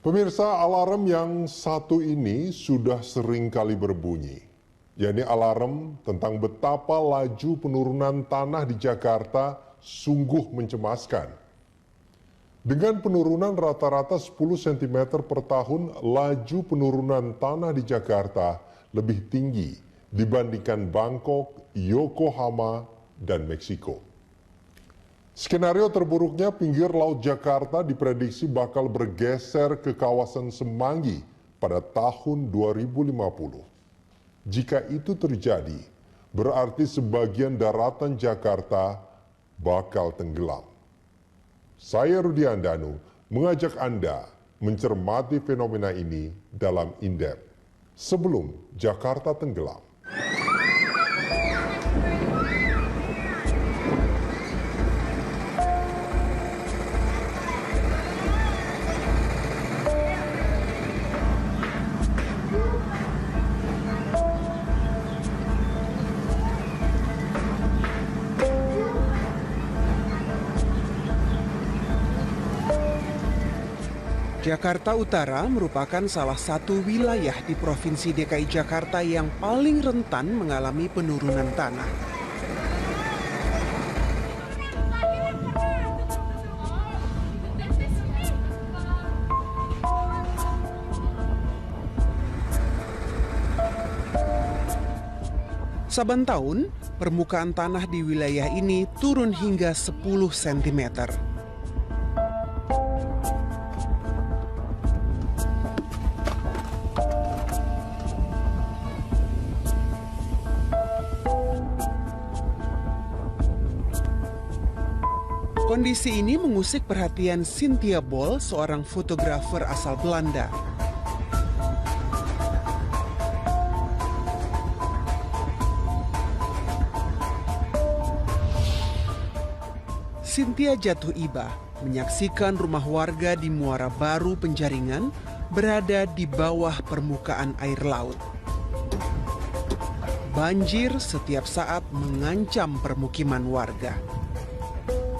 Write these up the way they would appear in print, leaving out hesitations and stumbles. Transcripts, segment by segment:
Pemirsa, alarm yang satu ini sudah sering kali berbunyi, yakni alarm tentang betapa laju penurunan tanah di Jakarta sungguh mencemaskan. Dengan penurunan rata-rata 10 cm per tahun, laju penurunan tanah di Jakarta lebih tinggi dibandingkan Bangkok, Yokohama, dan Meksiko. Skenario terburuknya, pinggir laut Jakarta diprediksi bakal bergeser ke kawasan Semanggi pada tahun 2050. Jika itu terjadi, berarti sebagian daratan Jakarta bakal tenggelam. Saya Rudi Andanu mengajak Anda mencermati fenomena ini dalam In-Depth sebelum Jakarta tenggelam. Jakarta Utara merupakan salah satu wilayah di Provinsi DKI Jakarta yang paling rentan mengalami penurunan tanah. Saban tahun, permukaan tanah di wilayah ini turun hingga 10 cm. Kondisi ini mengusik perhatian Cynthia Bol, seorang fotografer asal Belanda. Cynthia jatuh iba menyaksikan rumah warga di Muara Baru, Penjaringan, berada di bawah permukaan air laut. Banjir setiap saat mengancam permukiman warga.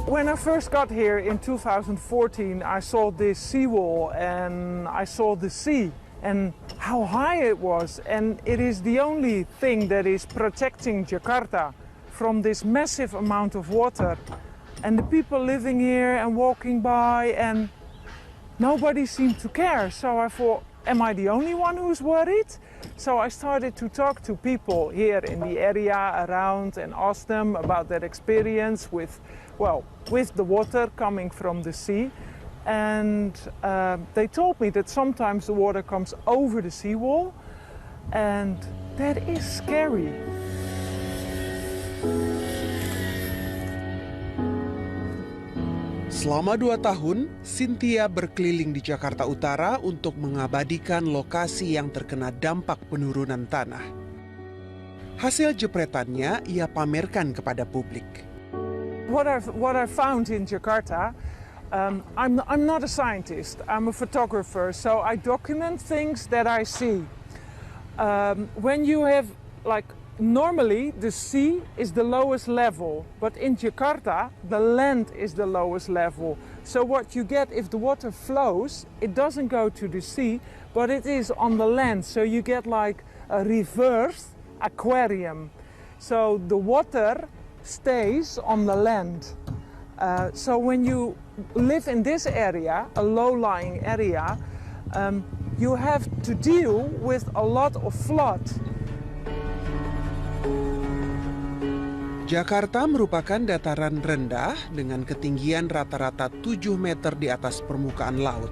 When I first got here in 2014, I saw this seawall and I saw the sea and how high it was. And it is the only thing that is protecting Jakarta from this massive amount of water. And the people living here and walking by, and nobody seemed to care. So I thought, am I the only one who's worried? So I started to talk to people here in the area around and ask them about their experience with the water coming from the sea. And they told me that sometimes the water comes over the seawall, and that is scary. Selama 2 tahun, Cynthia berkeliling di Jakarta Utara untuk mengabadikan lokasi yang terkena dampak penurunan tanah. Hasil jepretannya ia pamerkan kepada publik. What I found in Jakarta, I'm not a scientist, I'm a photographer, so I document things that I see. When you have, normally the sea is the lowest level, but in Jakarta the land is the lowest level. So what you get, if the water flows, it doesn't go to the sea, but it is on the land. So you get like a reverse aquarium. So the water stays on the land. So when you live in this area, a low-lying area, you have to deal with a lot of flood. Jakarta merupakan dataran rendah dengan ketinggian rata-rata 7 meter di atas permukaan laut.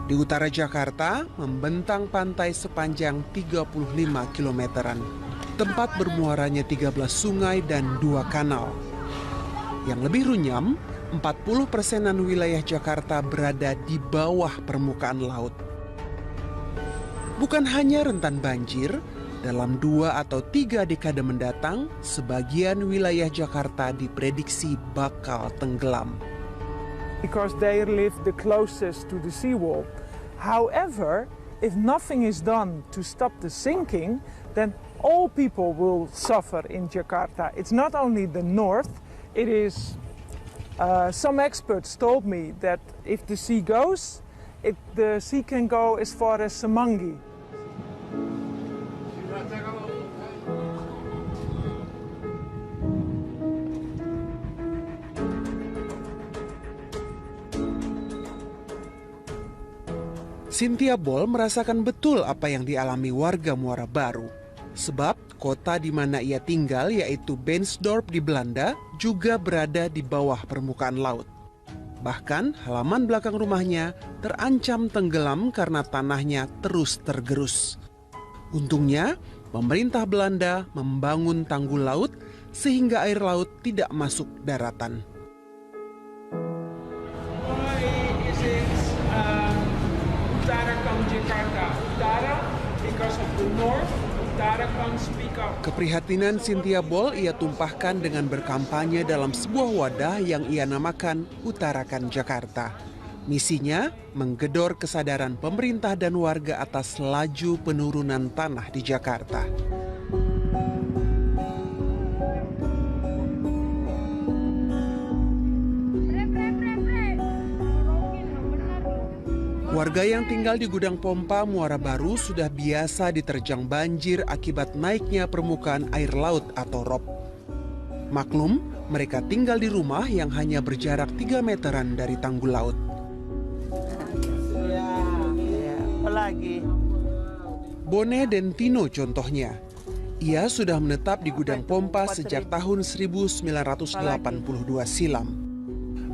Di utara Jakarta, membentang pantai sepanjang 35 kilometeran, tempat bermuaranya 13 sungai dan 2 kanal. Yang lebih runyam, 40%-an wilayah Jakarta berada di bawah permukaan laut. Bukan hanya rentan banjir, dalam 2 atau 3 dekade mendatang, sebagian wilayah Jakarta diprediksi bakal tenggelam. Because they live the closest to the seawall. However, if nothing is done to stop the sinking, then all people will suffer in Jakarta. It's not only the north, it is Some experts told me that if the sea goes, the sea can go as far as Semanggi. Cynthia Bol merasakan betul apa yang dialami warga Muara Baru. Sebab kota di mana ia tinggal, yaitu Bensdorp di Belanda, juga berada di bawah permukaan laut. Bahkan halaman belakang rumahnya terancam tenggelam karena tanahnya terus tergerus. Untungnya, pemerintah Belanda membangun tanggul laut sehingga air laut tidak masuk daratan. Keprihatinan Cynthia Bol ia tumpahkan dengan berkampanye dalam sebuah wadah yang ia namakan Utarakan Jakarta. Misinya menggedor kesadaran pemerintah dan warga atas laju penurunan tanah di Jakarta. Warga yang tinggal di Gudang Pompa Muara Baru sudah biasa diterjang banjir akibat naiknya permukaan air laut atau rop. Maklum, mereka tinggal di rumah yang hanya berjarak 3 meteran dari tanggul laut. Apalagi? Bone Dentino contohnya. Ia sudah menetap di Gudang Pompa sejak tahun 1982 silam.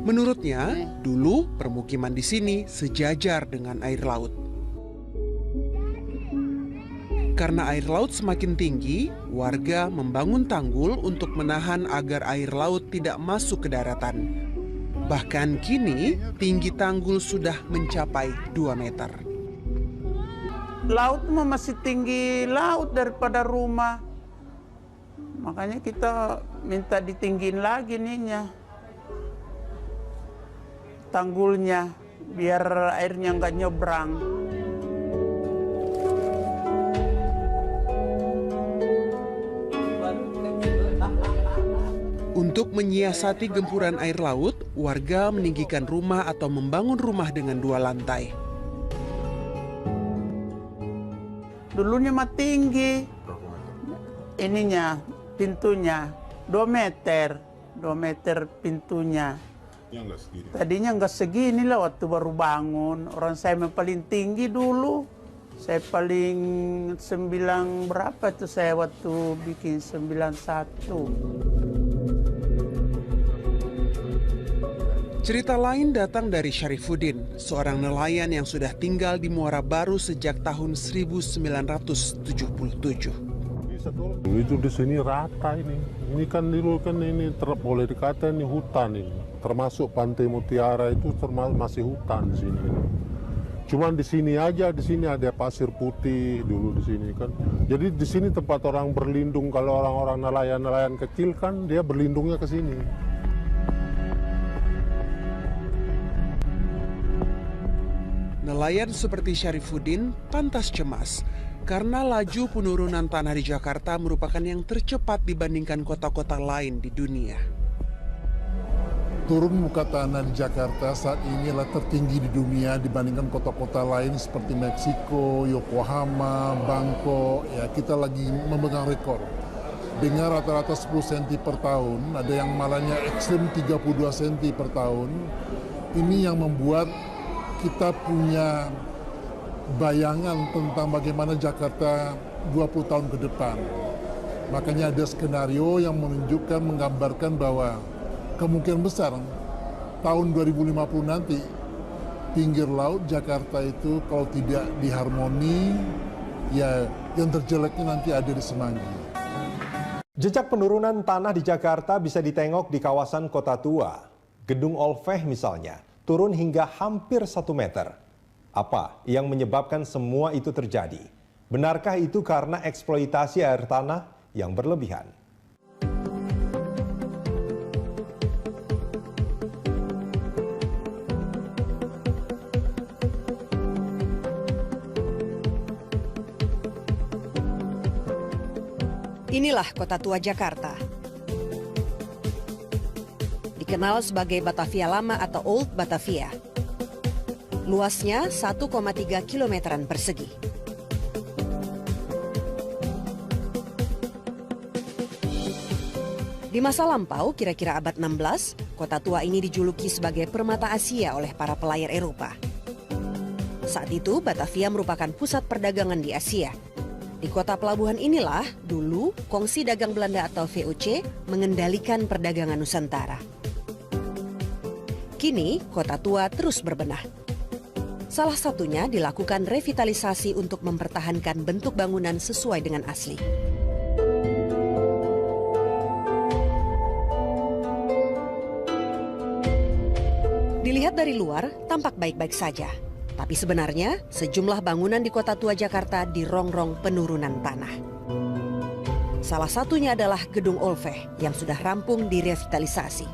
Menurutnya, dulu permukiman di sini sejajar dengan air laut. Karena air laut semakin tinggi, warga membangun tanggul untuk menahan agar air laut tidak masuk ke daratan. Bahkan kini, tinggi tanggul sudah mencapai 2 meter. Laut masih tinggi laut daripada rumah. Makanya kita minta ditinggiin lagi ininya. Tanggulnya, biar airnya nggak nyebrang. Untuk menyiasati gempuran air laut, warga meninggikan rumah atau membangun rumah dengan 2 lantai. Dulunya mah tinggi. Ininya, pintunya 2 meter. 2 meter pintunya. Tadinya nggak segini lah waktu baru bangun. Orang saya paling tinggi dulu. Saya paling 9 berapa tuh saya waktu bikin 91. Cerita lain datang dari Syarifuddin, seorang nelayan yang sudah tinggal di Muara Baru sejak tahun 1977. Itu di sini rata ini. Ini kan dulu kan ini boleh dikata ini hutan ini. Termasuk Pantai Mutiara itu masih hutan di sini. Cuman di sini aja, di sini ada pasir putih dulu di sini kan. Jadi di sini tempat orang berlindung. Kalau orang-orang nelayan-nelayan kecil kan dia berlindungnya ke sini. Nelayan seperti Syarifuddin pantas cemas karena laju penurunan tanah di Jakarta merupakan yang tercepat dibandingkan kota-kota lain di dunia. Turun muka tanah di Jakarta saat ini adalah tertinggi di dunia dibandingkan kota-kota lain seperti Meksiko, Yokohama, Bangkok. Ya, kita lagi memegang rekor. Dengan rata-rata 10 cm per tahun, ada yang malahnya ekstrim 32 cm per tahun. Ini yang membuat kita punya bayangan tentang bagaimana Jakarta 20 tahun ke depan. Makanya ada skenario yang menunjukkan, menggambarkan bahwa kemungkinan besar tahun 2050 nanti pinggir laut Jakarta itu kalau tidak diharmoni, ya yang terjeleknya nanti ada di Semanggi. Jejak penurunan tanah di Jakarta bisa ditengok di kawasan Kota Tua. Gedung Olveh misalnya, turun hingga hampir 1 meter. Apa yang menyebabkan semua itu terjadi? Benarkah itu karena eksploitasi air tanah yang berlebihan? Inilah Kota Tua Jakarta. Di dikenal sebagai Batavia Lama atau Old Batavia. Luasnya 1,3 kilometeran persegi. Di masa lampau, kira-kira abad 16, kota tua ini dijuluki sebagai permata Asia oleh para pelayar Eropa. Saat itu, Batavia merupakan pusat perdagangan di Asia. Di kota pelabuhan inilah, dulu Kongsi Dagang Belanda atau VOC mengendalikan perdagangan Nusantara. Kini, kota tua terus berbenah. Salah satunya dilakukan revitalisasi untuk mempertahankan bentuk bangunan sesuai dengan asli. Dilihat dari luar, tampak baik-baik saja. Tapi sebenarnya, sejumlah bangunan di kota tua Jakarta dirongrong penurunan tanah. Salah satunya adalah Gedung Olveh yang sudah rampung direvitalisasi.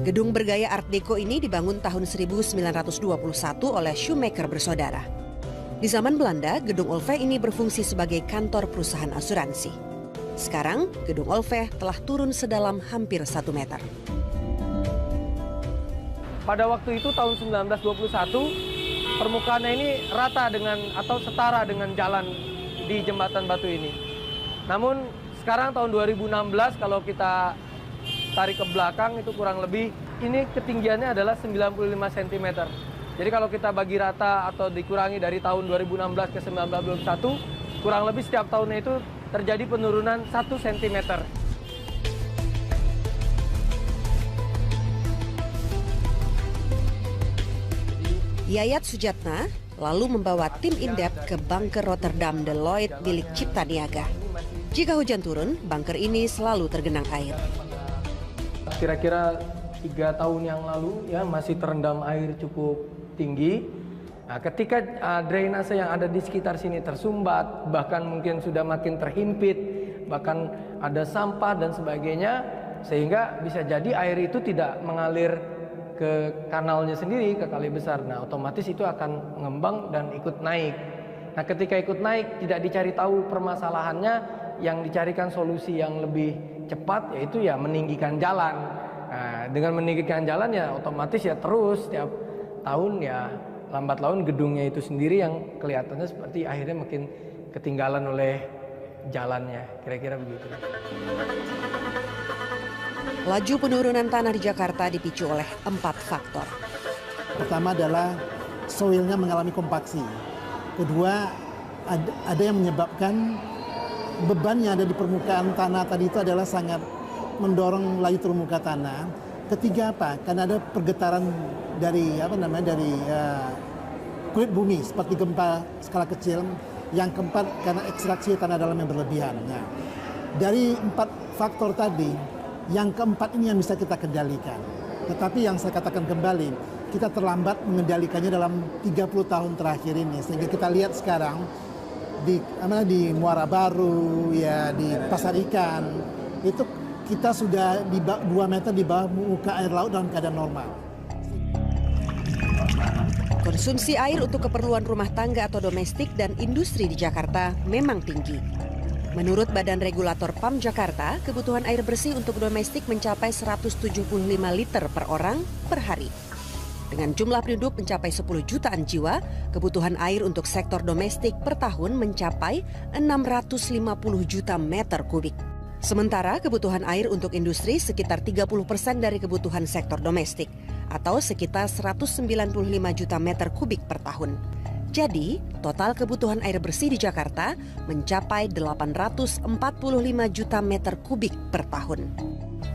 Gedung bergaya Art Deco ini dibangun tahun 1921 oleh Shoemaker bersaudara. Di zaman Belanda, Gedung Olveh ini berfungsi sebagai kantor perusahaan asuransi. Sekarang, Gedung Olveh telah turun sedalam hampir 1 meter. Pada waktu itu tahun 1921, permukaannya ini rata dengan atau setara dengan jalan di jembatan batu ini. Namun sekarang tahun 2016 kalau kita tarik ke belakang itu kurang lebih ini ketinggiannya adalah 95 cm. Jadi kalau kita bagi rata atau dikurangi dari tahun 2016 ke 1921, kurang lebih setiap tahunnya itu terjadi penurunan 1 cm. Yayat Sujatna lalu membawa tim indep ke bunker Rotterdam Deloitte milik Cipta Niaga. Jika hujan turun, bunker ini selalu tergenang air. Kira-kira 3 tahun yang lalu ya masih terendam air cukup tinggi. Nah, ketika drainase yang ada di sekitar sini tersumbat, bahkan mungkin sudah makin terhimpit, bahkan ada sampah dan sebagainya, sehingga bisa jadi air itu tidak mengalir ke kanalnya sendiri, ke kali besar. Nah, otomatis itu akan mengembang dan ikut naik. Nah, ketika ikut naik, tidak dicari tahu permasalahannya, yang dicarikan solusi yang lebih cepat, yaitu ya meninggikan jalan. Nah, dengan meninggikan jalan ya otomatis ya terus setiap tahun ya lambat laun gedungnya itu sendiri yang kelihatannya seperti akhirnya makin ketinggalan oleh jalannya. Kira-kira begitu. Laju penurunan tanah di Jakarta dipicu oleh 4 faktor. Pertama adalah soilnya mengalami kompaksi. Kedua, ada yang menyebabkan beban yang ada di permukaan tanah tadi itu adalah sangat mendorong laju turun muka tanah. Ketiga apa? Karena ada pergetaran dari kulit bumi seperti gempa skala kecil. Yang keempat karena ekstraksi tanah dalam yang berlebihan. Nah, dari 4 faktor tadi, yang keempat ini yang bisa kita kendalikan. Tetapi yang saya katakan kembali, kita terlambat mengendalikannya dalam 30 tahun terakhir ini. Sehingga kita lihat sekarang di Muara Baru, ya di Pasar Ikan, itu kita sudah di 2 meter di bawah muka air laut dalam keadaan normal. Konsumsi air untuk keperluan rumah tangga atau domestik dan industri di Jakarta memang tinggi. Menurut Badan Regulator PAM Jakarta, kebutuhan air bersih untuk domestik mencapai 175 liter per orang per hari. Dengan jumlah penduduk mencapai 10 jutaan jiwa, kebutuhan air untuk sektor domestik per tahun mencapai 650 juta meter kubik. Sementara kebutuhan air untuk industri sekitar 30% dari kebutuhan sektor domestik, atau sekitar 195 juta meter kubik per tahun. Jadi, total kebutuhan air bersih di Jakarta mencapai 845 juta meter kubik per tahun.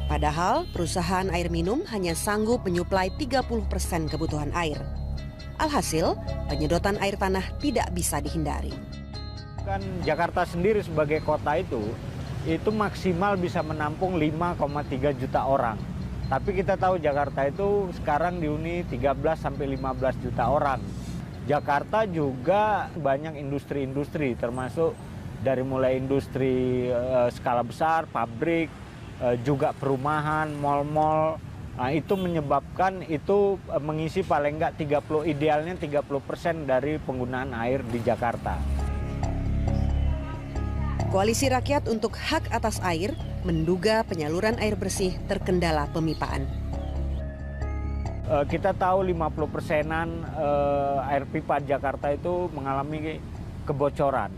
Padahal, perusahaan air minum hanya sanggup menyuplai 30% kebutuhan air. Alhasil, penyedotan air tanah tidak bisa dihindari. Kan Jakarta sendiri sebagai kota itu maksimal bisa menampung 5,3 juta orang. Tapi kita tahu Jakarta itu sekarang dihuni 13 sampai 15 juta orang. Jakarta juga banyak industri-industri, termasuk dari mulai industri skala besar, pabrik, juga perumahan, mal-mal. Nah, itu menyebabkan itu mengisi paling enggak idealnya 30% dari penggunaan air di Jakarta. Koalisi Rakyat untuk Hak Atas Air menduga penyaluran air bersih terkendala pemipaan. Kita tahu 50%-an air pipa Jakarta itu mengalami kebocoran.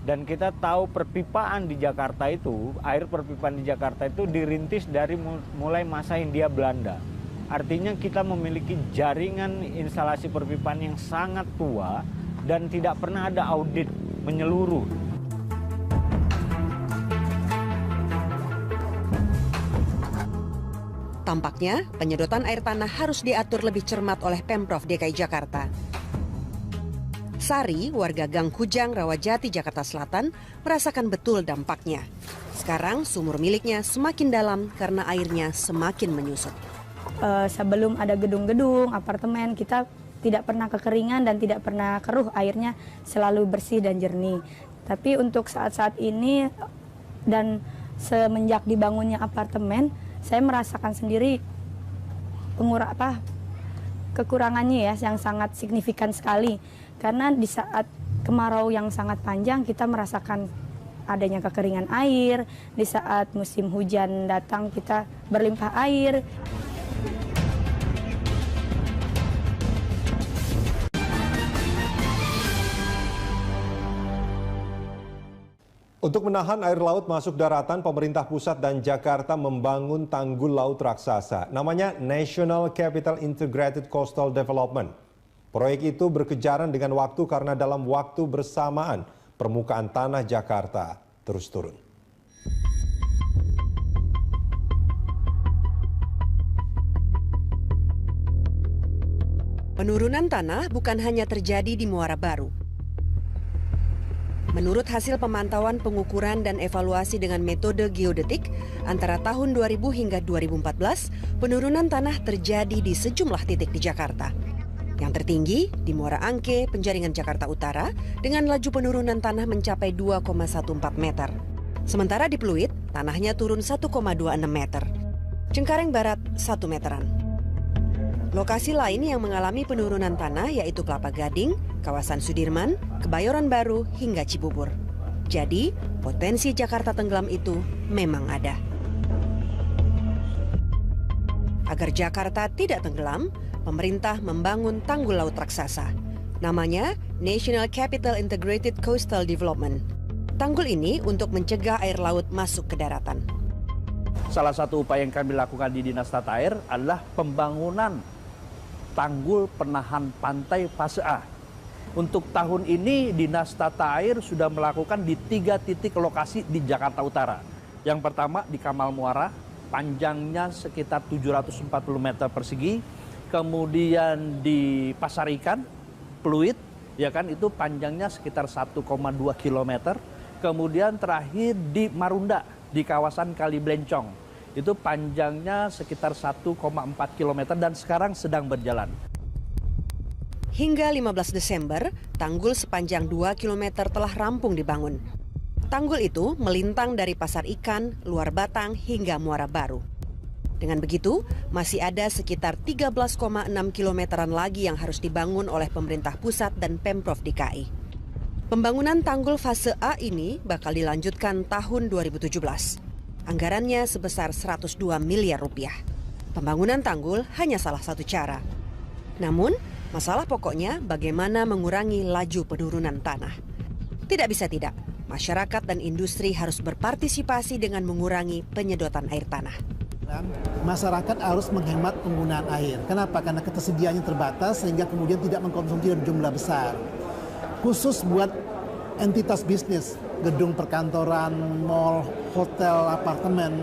Dan kita tahu perpipaan di Jakarta itu, air perpipaan di Jakarta itu dirintis dari mulai masa Hindia Belanda. Artinya kita memiliki jaringan instalasi perpipaan yang sangat tua dan tidak pernah ada audit menyeluruh. Tampaknya penyedotan air tanah harus diatur lebih cermat oleh Pemprov DKI Jakarta. Sari, warga Gang Kujang, Rawajati, Jakarta Selatan, merasakan betul dampaknya. Sekarang sumur miliknya semakin dalam karena airnya semakin menyusut. Sebelum ada gedung-gedung, apartemen, kita tidak pernah kekeringan dan tidak pernah keruh, airnya selalu bersih dan jernih. Tapi untuk saat-saat ini dan semenjak dibangunnya apartemen, saya merasakan sendiri kekurangannya ya, yang sangat signifikan sekali. Karena di saat kemarau yang sangat panjang kita merasakan adanya kekeringan air, di saat musim hujan datang kita berlimpah air. Untuk menahan air laut masuk daratan, pemerintah pusat dan Jakarta membangun tanggul laut raksasa. Namanya National Capital Integrated Coastal Development. Proyek itu berkejaran dengan waktu karena dalam waktu bersamaan permukaan tanah Jakarta terus turun. Penurunan tanah bukan hanya terjadi di Muara Baru. Menurut hasil pemantauan pengukuran dan evaluasi dengan metode geodetik, antara tahun 2000 hingga 2014, penurunan tanah terjadi di sejumlah titik di Jakarta. Yang tertinggi di Muara Angke, Penjaringan Jakarta Utara, dengan laju penurunan tanah mencapai 2,14 meter. Sementara di Pluit, tanahnya turun 1,26 meter. Cengkareng Barat, 1 meteran. Lokasi lain yang mengalami penurunan tanah yaitu Kelapa Gading, kawasan Sudirman, Kebayoran Baru, hingga Cibubur. Jadi, potensi Jakarta tenggelam itu memang ada. Agar Jakarta tidak tenggelam, pemerintah membangun tanggul laut raksasa. Namanya National Capital Integrated Coastal Development. Tanggul ini untuk mencegah air laut masuk ke daratan. Salah satu upaya yang kami lakukan di Dinas Tata Air adalah pembangunan tanggul penahan pantai fase A. Untuk tahun ini Dinas Tata Air sudah melakukan di 3 titik lokasi di Jakarta Utara. Yang pertama di Kamal Muara, panjangnya sekitar 740 meter persegi. Kemudian di Pasar Ikan, Pluit, ya kan, itu panjangnya sekitar 1,2 km. Kemudian terakhir di Marunda, di kawasan Kali Blencong, itu panjangnya sekitar 1,4 km dan sekarang sedang berjalan. Hingga 15 Desember, tanggul sepanjang 2 km telah rampung dibangun. Tanggul itu melintang dari Pasar Ikan, Luar Batang, hingga Muara Baru. Dengan begitu, masih ada sekitar 13,6 kilometeran lagi yang harus dibangun oleh pemerintah pusat dan Pemprov DKI. Pembangunan tanggul fase A ini bakal dilanjutkan tahun 2017. Anggarannya sebesar 102 miliar rupiah. Pembangunan tanggul hanya salah satu cara. Namun, masalah pokoknya bagaimana mengurangi laju penurunan tanah. Tidak bisa tidak, masyarakat dan industri harus berpartisipasi dengan mengurangi penyedotan air tanah. Masyarakat harus menghemat penggunaan air. Kenapa? Karena ketersediaannya terbatas sehingga kemudian tidak mengkonsumsi dalam jumlah besar. Khusus buat entitas bisnis, gedung perkantoran, mal, hotel, apartemen,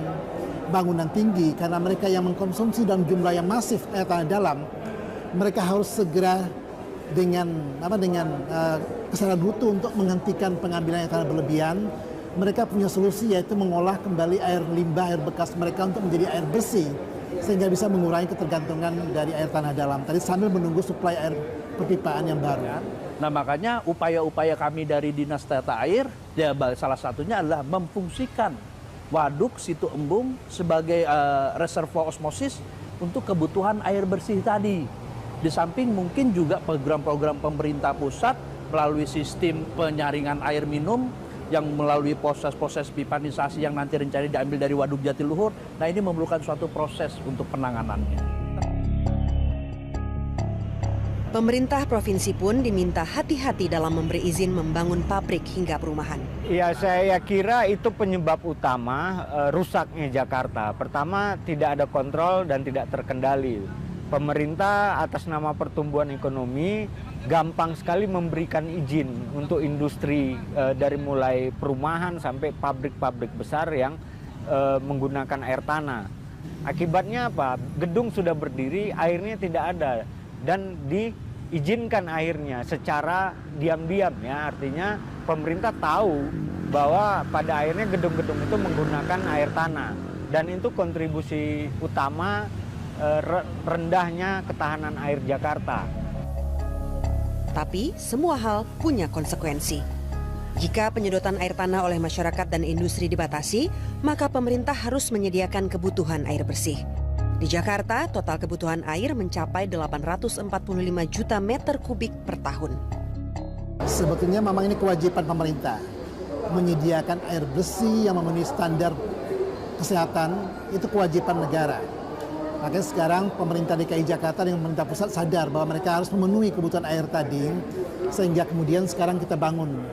bangunan tinggi, karena mereka yang mengkonsumsi dalam jumlah yang masif air tanah dalam, mereka harus segera dengan kesadaran utuh untuk menghentikan pengambilan air tanah berlebihan. Mereka punya solusi yaitu mengolah kembali air limbah, air bekas mereka untuk menjadi air bersih sehingga bisa mengurangi ketergantungan dari air tanah dalam tadi sambil menunggu suplai air perpipaan yang baru. Nah makanya upaya-upaya kami dari Dinas Tata Air ya salah satunya adalah memfungsikan waduk Situ Embung sebagai reservoir osmosis untuk kebutuhan air bersih tadi. Di samping mungkin juga program-program pemerintah pusat melalui sistem penyaringan air minum yang melalui proses-proses pipanisasi yang nanti rencana diambil dari Waduk Jatiluhur. Nah, ini memerlukan suatu proses untuk penanganannya. Pemerintah provinsi pun diminta hati-hati dalam memberi izin membangun pabrik hingga perumahan. Ya, saya kira itu penyebab utama rusaknya Jakarta. Pertama, tidak ada kontrol dan tidak terkendali. Pemerintah atas nama pertumbuhan ekonomi gampang sekali memberikan izin untuk industri dari mulai perumahan sampai pabrik-pabrik besar yang menggunakan air tanah. Akibatnya apa? Gedung sudah berdiri, airnya tidak ada. Dan diizinkan airnya secara diam-diam, ya, artinya pemerintah tahu bahwa pada akhirnya gedung-gedung itu menggunakan air tanah, dan itu kontribusi utama rendahnya ketahanan air Jakarta. Tapi semua hal punya konsekuensi. Jika penyedotan air tanah oleh masyarakat dan industri dibatasi, maka pemerintah harus menyediakan kebutuhan air bersih. Di Jakarta, total kebutuhan air mencapai 845 juta meter kubik per tahun. Sebetulnya memang ini kewajiban pemerintah menyediakan air bersih yang memenuhi standar kesehatan, itu kewajiban negara. Makanya sekarang pemerintah DKI Jakarta dan pemerintah pusat sadar bahwa mereka harus memenuhi kebutuhan air tadi, sehingga kemudian sekarang kita bangun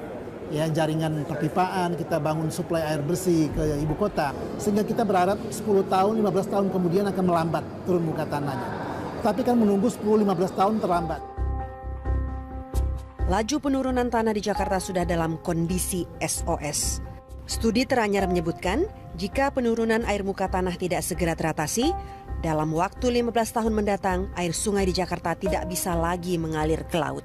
ya jaringan perpipaan, kita bangun suplai air bersih ke ibu kota, sehingga kita berharap 10 tahun, 15 tahun kemudian akan melambat turun muka tanahnya. Tapi kan menunggu 10-15 tahun terlambat. Laju penurunan tanah di Jakarta sudah dalam kondisi SOS. Studi teranyar menyebutkan, jika penurunan air muka tanah tidak segera teratasi, dalam waktu 15 tahun mendatang, air sungai di Jakarta tidak bisa lagi mengalir ke laut.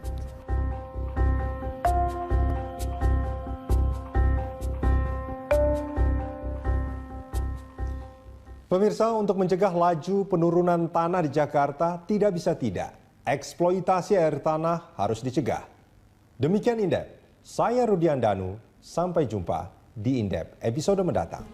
Pemirsa, untuk mencegah laju penurunan tanah di Jakarta tidak bisa tidak, eksploitasi air tanah harus dicegah. Demikian Indep, saya Rudian Danu, sampai jumpa di Indep episode mendatang.